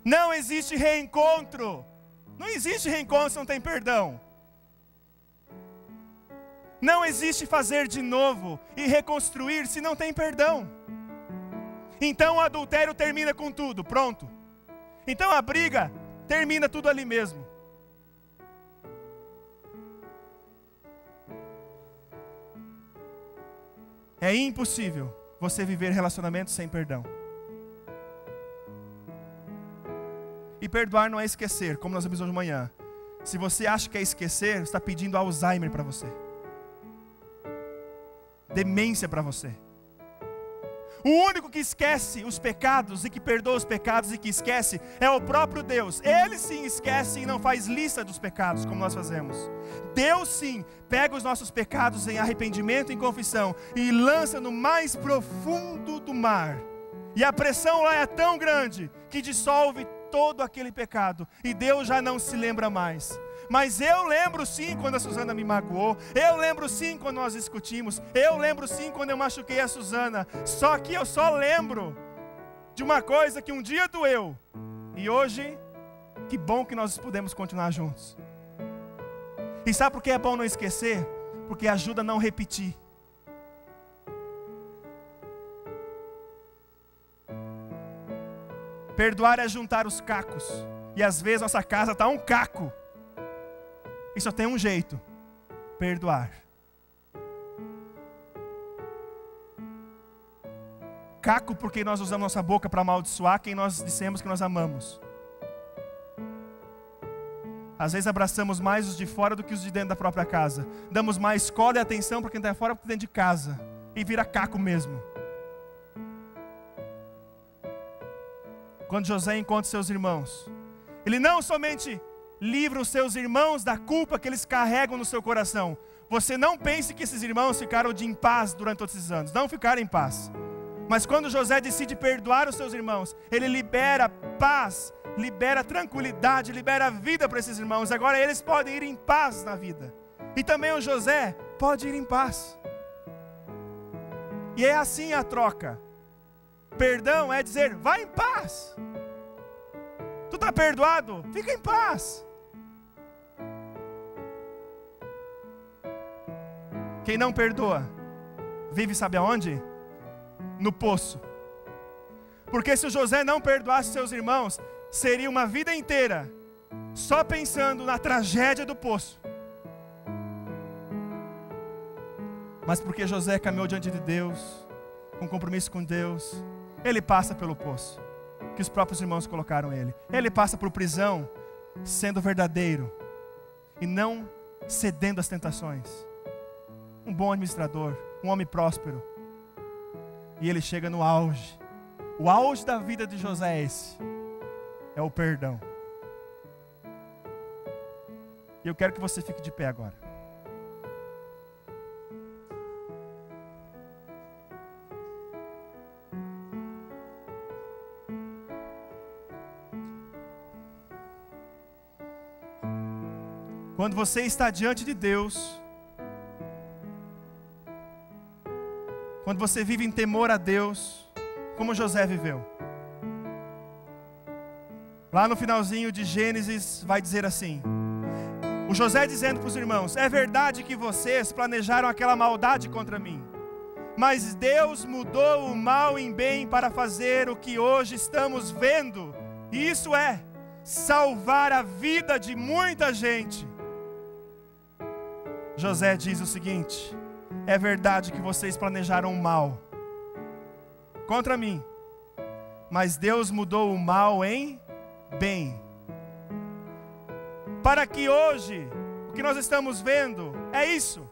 Não existe reencontro. Não existe reencontro se não tem perdão. Não existe fazer de novo e reconstruir se não tem perdão. Então o adultério termina com tudo, pronto. Então a briga termina tudo ali mesmo. É impossível você viver relacionamentos sem perdão. E perdoar não é esquecer, como nós vimos hoje de manhã. Se você acha que é esquecer, você está pedindo Alzheimer para você. Demência para você. O único que esquece os pecados e que perdoa os pecados e que esquece é o próprio Deus. Ele sim esquece e não faz lista dos pecados como nós fazemos. Deus sim pega os nossos pecados em arrependimento e em confissão e lança no mais profundo do mar. E a pressão lá é tão grande que dissolve todo aquele pecado e Deus já não se lembra mais. Mas eu lembro sim quando a Suzana me magoou. Eu lembro sim quando nós discutimos. Eu lembro sim quando eu machuquei a Suzana. Só que eu só lembro de uma coisa que um dia doeu. E hoje, que bom que nós podemos continuar juntos. E sabe por que é bom não esquecer? Porque ajuda a não repetir. Perdoar é juntar os cacos. E às vezes nossa casa está um caco. E só tem um jeito: perdoar. Caco porque nós usamos nossa boca para amaldiçoar quem nós dissemos que nós amamos. Às vezes abraçamos mais os de fora do que os de dentro da própria casa. Damos mais cola e atenção para quem está fora do que dentro de casa. E vira caco mesmo. Quando José encontra seus irmãos, ele não somente livra os seus irmãos da culpa que eles carregam no seu coração. Você não pense que esses irmãos ficaram em paz durante todos esses anos. Não ficaram em paz. Mas quando José decide perdoar os seus irmãos, ele libera paz, libera tranquilidade, libera vida para esses irmãos. Agora eles podem ir em paz na vida. E também o José pode ir em paz. E é assim a troca. Perdão é dizer, vai em paz. Tu está perdoado? Fica em paz. Quem não perdoa, vive sabe aonde? No poço. Porque se o José não perdoasse seus irmãos, seria uma vida inteira só pensando na tragédia do poço. Mas porque José caminhou diante de Deus, com compromisso com Deus, ele passa pelo poço que os próprios irmãos colocaram ele. Ele passa por prisão sendo verdadeiro e não cedendo às tentações. Um bom administrador, um homem próspero. E ele chega no auge. O auge da vida de José é esse. É o perdão. E eu quero que você fique de pé agora. Quando você está diante de Deus, quando você vive em temor a Deus, como José viveu. Lá no finalzinho de Gênesis vai dizer assim, o José dizendo para os irmãos, é verdade que vocês planejaram aquela maldade contra mim, mas Deus mudou o mal em bem para fazer o que hoje estamos vendo, e isso é salvar a vida de muita gente. José diz o seguinte, é verdade que vocês planejaram o mal contra mim, mas Deus mudou o mal em bem. Para que hoje, o que nós estamos vendo é isso,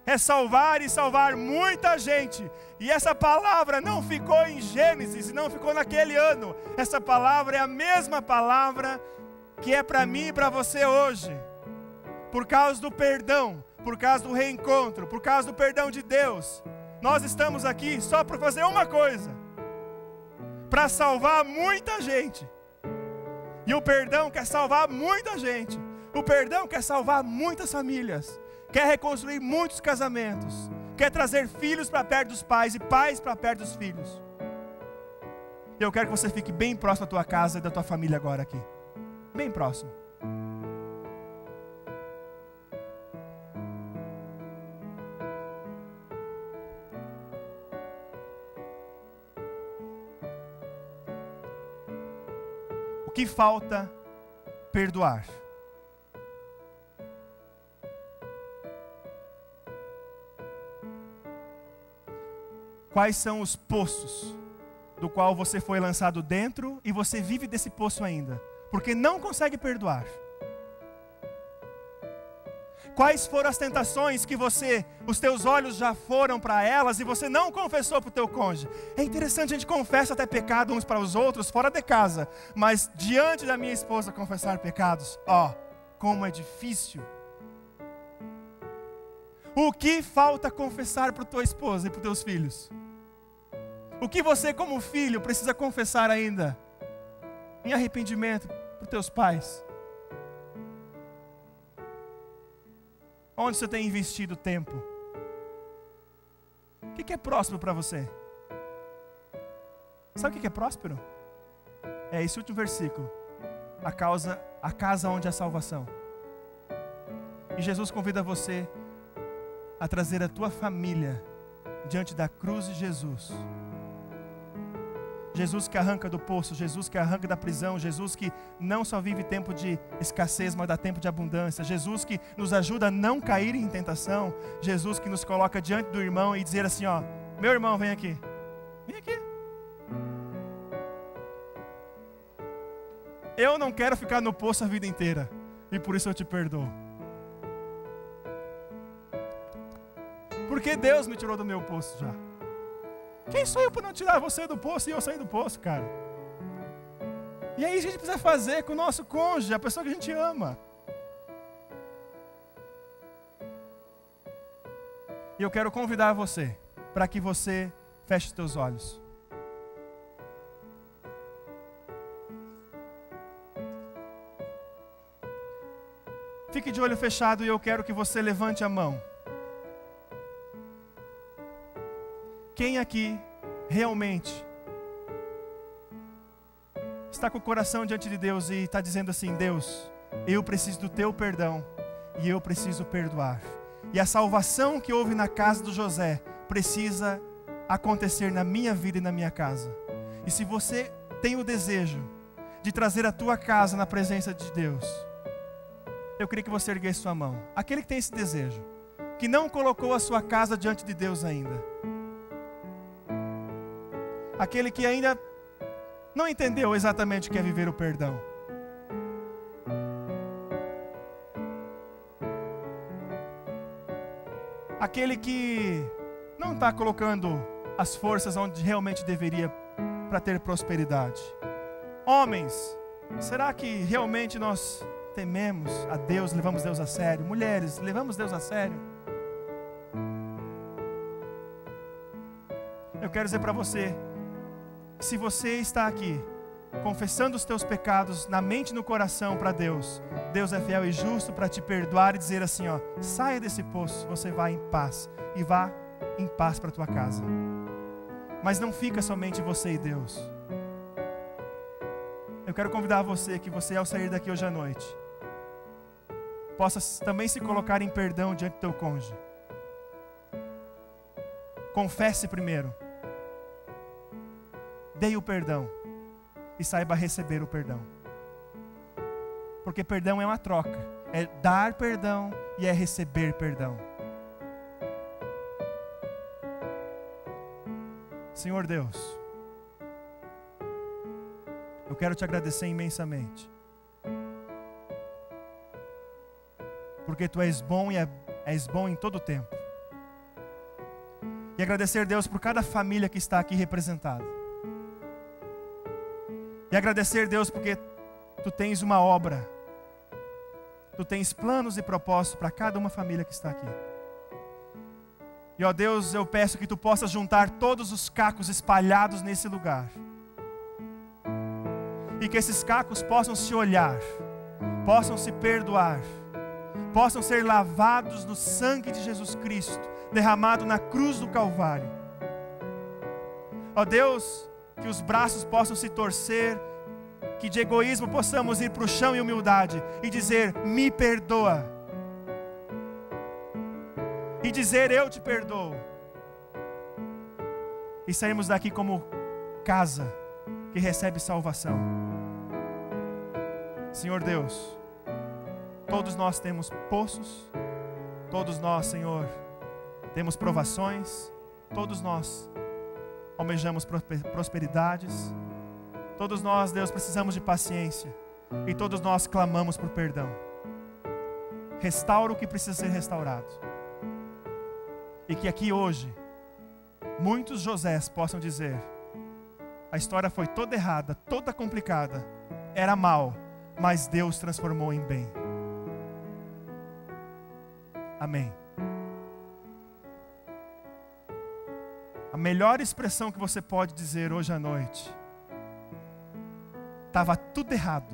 é salvar e salvar muita gente. E essa palavra não ficou em Gênesis, não ficou naquele ano. Essa palavra é a mesma palavra que é para mim e para você hoje. Por causa do perdão, por causa do reencontro, por causa do perdão de Deus, nós estamos aqui só para fazer uma coisa, para salvar muita gente. E o perdão quer salvar muita gente. O perdão quer salvar muitas famílias, quer reconstruir muitos casamentos, quer trazer filhos para perto dos pais e pais para perto dos filhos. Eu quero que você fique bem próximo da tua casa e da tua família agora aqui, bem próximo. O que falta perdoar? Quais são os poços do qual você foi lançado dentro e você vive desse poço ainda, porque não consegue perdoar? Quais foram as tentações que os teus olhos já foram para elas e você não confessou para o teu cônjuge? É interessante, a gente confessa até pecado uns para os outros fora de casa, mas diante da minha esposa confessar pecados, como é difícil. O que falta confessar para tua esposa e para os teus filhos? O que você como filho precisa confessar ainda em arrependimento para os teus pais? Onde você tem investido tempo? O que é próspero para você? Sabe o que é próspero? É esse último versículo. A casa onde há salvação. E Jesus convida você a trazer a tua família diante da cruz de Jesus. Jesus que arranca do poço, Jesus que arranca da prisão, Jesus que não só vive tempo de escassez, mas dá tempo de abundância, Jesus que nos ajuda a não cair em tentação, Jesus que nos coloca diante do irmão e dizer assim, ó, meu irmão, vem aqui, vem aqui. Eu não quero ficar no poço a vida inteira, e por isso eu te perdoo. Porque Deus me tirou do meu poço já. Quem sou eu para não tirar você do poço e eu sair do poço, cara? E aí a gente precisa fazer com o nosso cônjuge, a pessoa que a gente ama. E eu quero convidar você para que você feche os teus olhos. Fique de olho fechado e eu quero que você levante a mão. Quem aqui realmente está com o coração diante de Deus e está dizendo assim, Deus, eu preciso do teu perdão e eu preciso perdoar. E a salvação que houve na casa do José precisa acontecer na minha vida e na minha casa. E se você tem o desejo de trazer a tua casa na presença de Deus, eu queria que você erguesse sua mão. Aquele que tem esse desejo, que não colocou a sua casa diante de Deus ainda. Aquele que ainda não entendeu exatamente o que é viver o perdão. Aquele que não está colocando as forças onde realmente deveria para ter prosperidade. Homens, será que realmente nós tememos a Deus, levamos Deus a sério? Mulheres, levamos Deus a sério? Eu quero dizer para você, se você está aqui, confessando os teus pecados na mente e no coração para Deus, Deus é fiel e justo para te perdoar e dizer assim, ó, saia desse poço, você vai em paz, e vá em paz para a tua casa. Mas não fica somente você e Deus. Eu quero convidar você, que você ao sair daqui hoje à noite, possa também se colocar em perdão diante do teu cônjuge. Confesse primeiro. Dê o perdão e saiba receber o perdão. Porque perdão é uma troca. É dar perdão e é receber perdão. Senhor Deus, eu quero te agradecer imensamente. Porque tu és bom e és bom em todo o tempo. E agradecer, Deus, por cada família que está aqui representada. E agradecer, Deus, porque tu tens uma obra. Tu tens planos e propósitos para cada uma família que está aqui. E ó Deus, eu peço que tu possas juntar todos os cacos espalhados nesse lugar. E que esses cacos possam se olhar, possam se perdoar, possam ser lavados no sangue de Jesus Cristo, derramado na cruz do Calvário. Ó Deus, que os braços possam se torcer, que de egoísmo possamos ir para o chão em humildade e dizer, me perdoa. E dizer, eu te perdoo. E sairmos daqui como casa que recebe salvação. Senhor Deus, todos nós temos poços, todos nós, Senhor, temos provações, todos nós almejamos prosperidades, todos nós, Deus, precisamos de paciência, e todos nós clamamos por perdão. Restaura o que precisa ser restaurado, e que aqui hoje muitos Josés possam dizer, a história foi toda errada, toda complicada, era mal, mas Deus transformou em bem. Amém. A melhor expressão que você pode dizer hoje à noite, estava tudo errado,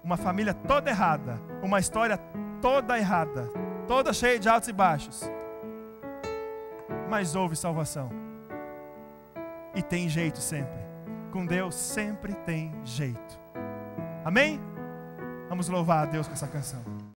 uma família toda errada, uma história toda errada, toda cheia de altos e baixos, mas houve salvação. E tem jeito sempre. Com Deus sempre tem jeito. Amém? Vamos louvar a Deus com essa canção.